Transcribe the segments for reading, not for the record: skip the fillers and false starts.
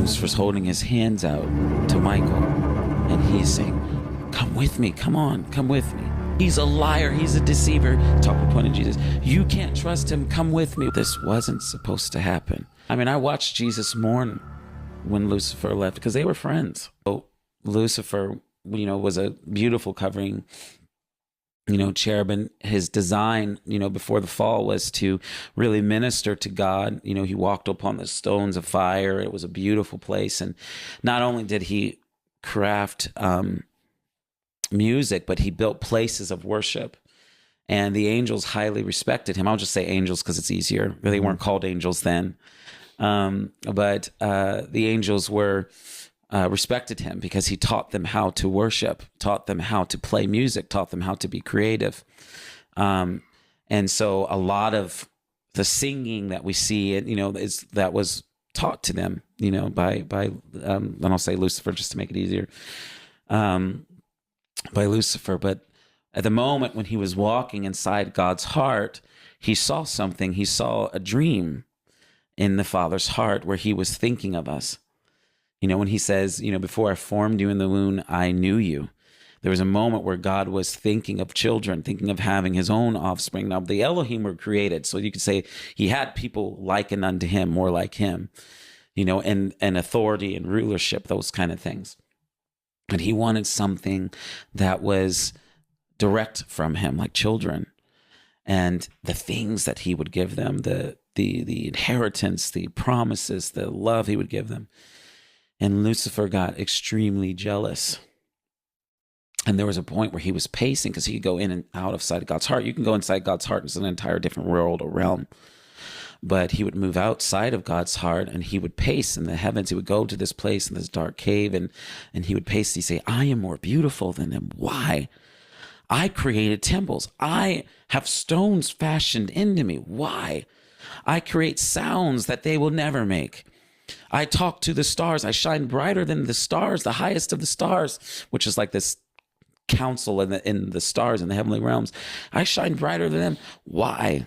Lucifer's holding his hands out to Michael, and he's saying, come with me, come on, come with me. He's a liar, he's a deceiver. Talking, pointing at Jesus. You can't trust him, come with me. This wasn't supposed to happen. I mean, I watched Jesus mourn when Lucifer left because they were friends. So Lucifer, was a beautiful covering, cherub, and his design, before the fall was to really minister to God. He walked upon the stones of fire. It was a beautiful place. And not only did he craft music, but he built places of worship. And the angels highly respected him. I'll just say angels because it's easier. They weren't called angels then. But the angels were respected him because he taught them how to worship, taught them how to play music, taught them how to be creative. And so a lot of the singing that we see, that was taught to them, by and I'll say Lucifer just to make it easier, by Lucifer. But at the moment when he was walking inside God's heart, he saw something. He saw a dream in the Father's heart where he was thinking of us. When he says, before I formed you in the womb, I knew you. There was a moment where God was thinking of children, thinking of having his own offspring. Now, the Elohim were created, so you could say he had people likened unto him, more like him, and authority and rulership, those kind of things. But he wanted something that was direct from him, like children. And the things that he would give them, the inheritance, the promises, the love he would give them. And Lucifer got extremely jealous. And there was a point where he was pacing because he could go in and out of sight God's heart. You can go inside God's heart. It's an entire different world or realm. But he would move outside of God's heart and he would pace in the heavens. He would go to this place in this dark cave and he would pace. He'd say, I am more beautiful than them. Why? I created temples. I have stones fashioned into me. Why? I create sounds that they will never make. I talk to the stars. I shine brighter than the stars, the highest of the stars, which is like this council in the stars in the heavenly realms. I shine brighter than them. Why?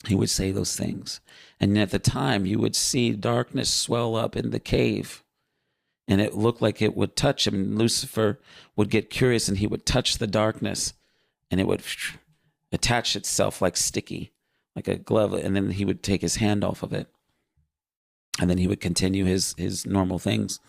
He would say those things. And at the time, you would see darkness swell up in the cave. And it looked like it would touch him. And Lucifer would get curious and he would touch the darkness. And it would attach itself like sticky, like a glove. And then he would take his hand off of it. And then he would continue his normal things.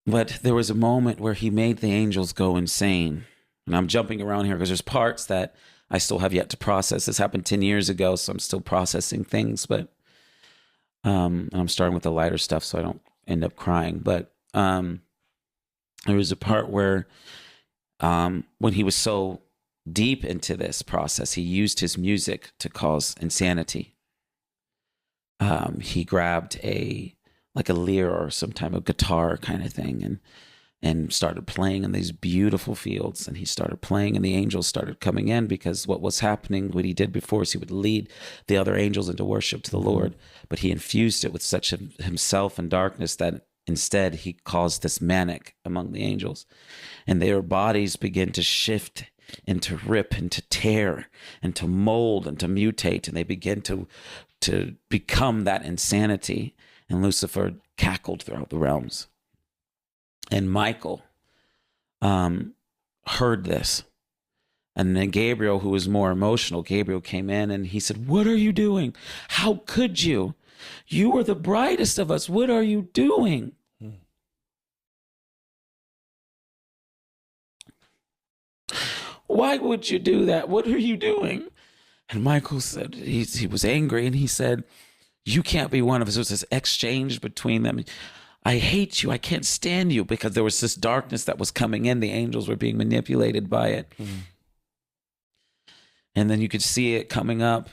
But there was a moment where he made the angels go insane. And I'm jumping around here because there's parts that I still have yet to process. This happened 10 years ago, so I'm still processing things. But I'm starting with the lighter stuff so I don't end up crying. But there was a part where when he was so deep into this process, he used his music to cause insanity. He grabbed a lyre or some type of guitar kind of thing and started playing in these beautiful fields. And he started playing and the angels started coming in because what was happening, what he did before is he would lead the other angels into worship to the Lord. But he infused it with such himself and darkness that instead he caused this manic among the angels. And their bodies begin to shift and to rip and to tear and to mold and to mutate. And they begin to become that insanity. And Lucifer cackled throughout the realms. And Michael heard this. And then Gabriel, who was more emotional, Gabriel came in and he said, what are you doing? How could you? You are the brightest of us. What are you doing? Why would you do that? What are you doing? And Michael said, he was angry and he said, you can't be one of us. There was this exchange between them. I hate you. I can't stand you, because there was this darkness that was coming in. The angels were being manipulated by it. Mm-hmm. And then you could see it coming up.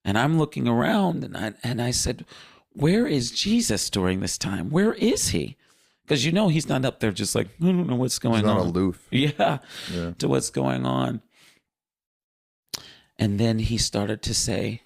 And I'm looking around and I said, where is Jesus during this time? Where is he? Because he's not up there just like, I don't know what's going on. He's not aloof. Yeah, to what's going on. And then he started to say,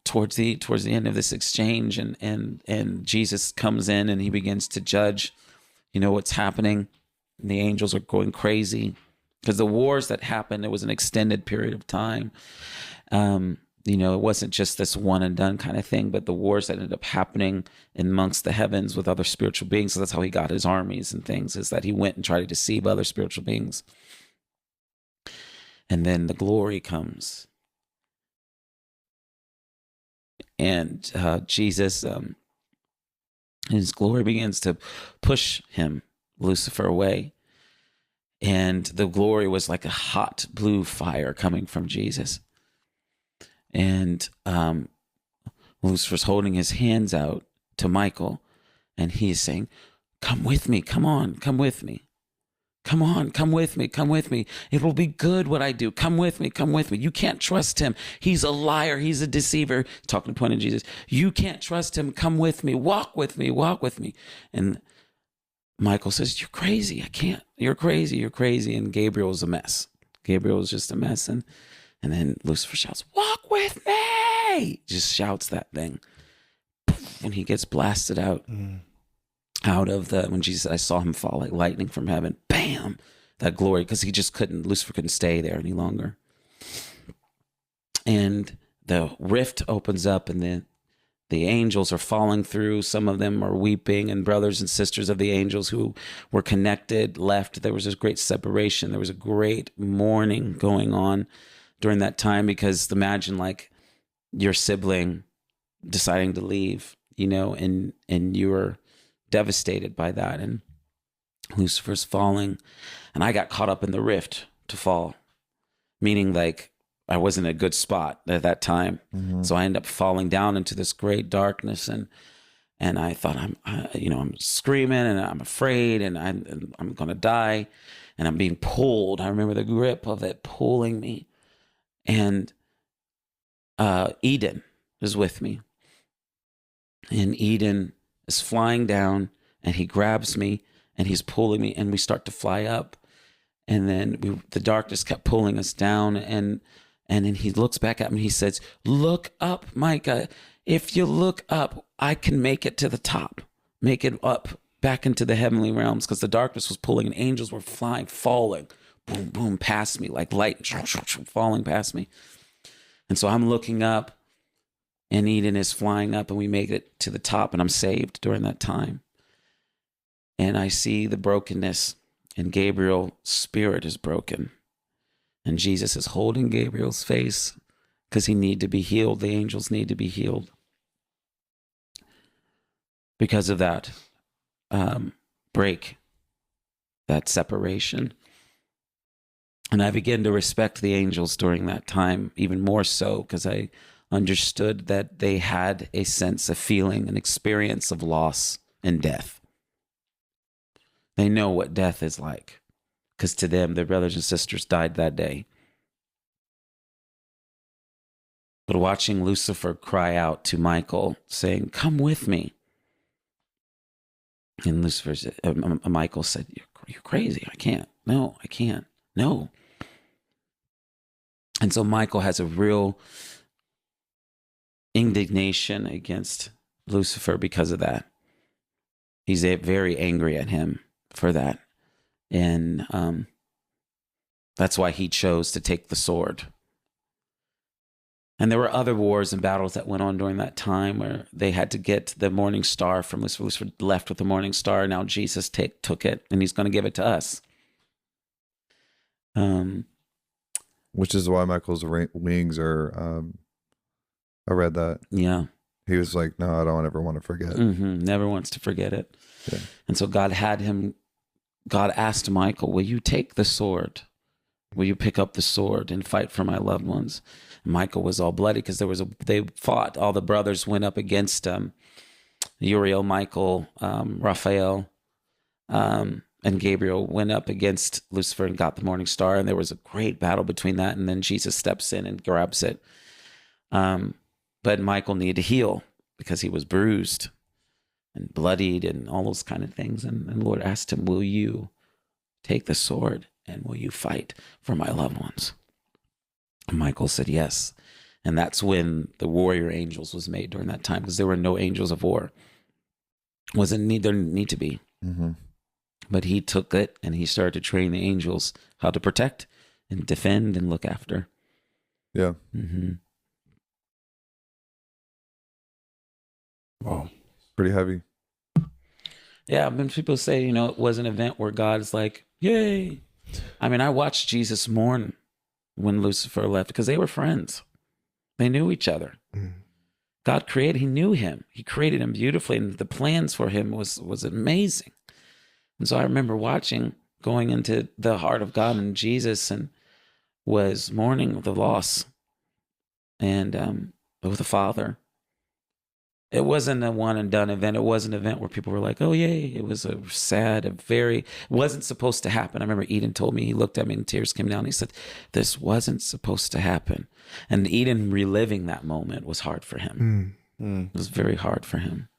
towards the end of this exchange, and Jesus comes in and he begins to judge, what's happening. And the angels are going crazy because the wars that happened, it was an extended period of time. It wasn't just this one and done kind of thing, but the wars that ended up happening amongst the heavens with other spiritual beings. So that's how he got his armies and things, is that he went and tried to deceive other spiritual beings. And then the glory comes. And Jesus, his glory begins to push him, Lucifer, away. And the glory was like a hot blue fire coming from Jesus. And Lucifer's holding his hands out to Michael, and he's saying, come with me, come on, come with me. Come on, come with me, come with me. It will be good what I do. Come with me, come with me. You can't trust him. He's a liar. He's a deceiver. Talking to point of Jesus. You can't trust him. Come with me. Walk with me. Walk with me. And Michael says, you're crazy. I can't. You're crazy. You're crazy. And Gabriel's a mess. Gabriel's just a mess. And then Lucifer shouts, walk with me. Just shouts that thing. And he gets blasted out. Out of when Jesus said, I saw him fall like lightning from heaven. Bam! That glory, because Lucifer couldn't stay there any longer. And the rift opens up, and then the angels are falling through. Some of them are weeping, and brothers and sisters of the angels who were connected left. There was this great separation. There was a great mourning going on during that time, because imagine like your sibling deciding to leave, and you were devastated by that, and Lucifer's falling, and I got caught up in the rift to fall, meaning like I wasn't in a good spot at that time. So I ended up falling down into this great darkness, and I thought I'm screaming, and I'm afraid, and I'm gonna die, and I'm being pulled. I remember the grip of it pulling me, and Eden is with me, and Eden is flying down, and he grabs me, and he's pulling me, and we start to fly up. And then the darkness kept pulling us down, and then he looks back at me, he says, look up, Micah. If you look up, I can make it to the top, make it up back into the heavenly realms, because the darkness was pulling, and angels were falling, boom, boom, past me, like light, falling past me. And so I'm looking up, and Eden is flying up, and we make it to the top, and I'm saved during that time. And I see the brokenness, and Gabriel's spirit is broken. And Jesus is holding Gabriel's face because he needs to be healed. The angels need to be healed. Because of that break, that separation. And I began to respect the angels during that time, even more so, because I understood that they had a sense of feeling, an experience of loss and death. They know what death is like, because to them, their brothers and sisters died that day. But watching Lucifer cry out to Michael, saying, come with me. And Michael said, you're crazy. I can't. No, I can't. No. And so Michael has a real indignation against Lucifer because of that. He's very angry at him for that. And that's why he chose to take the sword. And there were other wars and battles that went on during that time where they had to get the morning star from Lucifer. Lucifer left with the morning star. Now Jesus took it, and he's going to give it to us. Which is why Michael's wings are... I read that. Yeah. He was like, no, I don't ever want to forget. Never wants to forget it. Yeah. And so God asked Michael, will you take the sword? Will you pick up the sword and fight for my loved ones? And Michael was all bloody because they fought. All the brothers went up against Uriel, Michael, Raphael, and Gabriel went up against Lucifer and got the morning star. And there was a great battle between that. And then Jesus steps in and grabs it. But Michael needed to heal because he was bruised and bloodied and all those kind of things. And the Lord asked him, will you take the sword and will you fight for my loved ones? And Michael said yes. And that's when the warrior angels was made during that time, because there were no angels of war. There didn't need to be. But he took it and he started to train the angels how to protect and defend and look after. Yeah. Wow. Pretty heavy. Yeah, when people say, you know, it was an event where God's like, yay. I mean, I watched Jesus mourn when Lucifer left because they were friends. They knew each other. God created, he knew him. He created him beautifully, and the plans for him was amazing. And so I remember watching, going into the heart of God and Jesus, and was mourning the loss and with the Father. It wasn't a one and done event. It was an event where people were like, oh, yay. It was it wasn't supposed to happen. I remember Eden told me, he looked at me and tears came down. He said, this wasn't supposed to happen. And Eden reliving that moment was hard for him. It was very hard for him.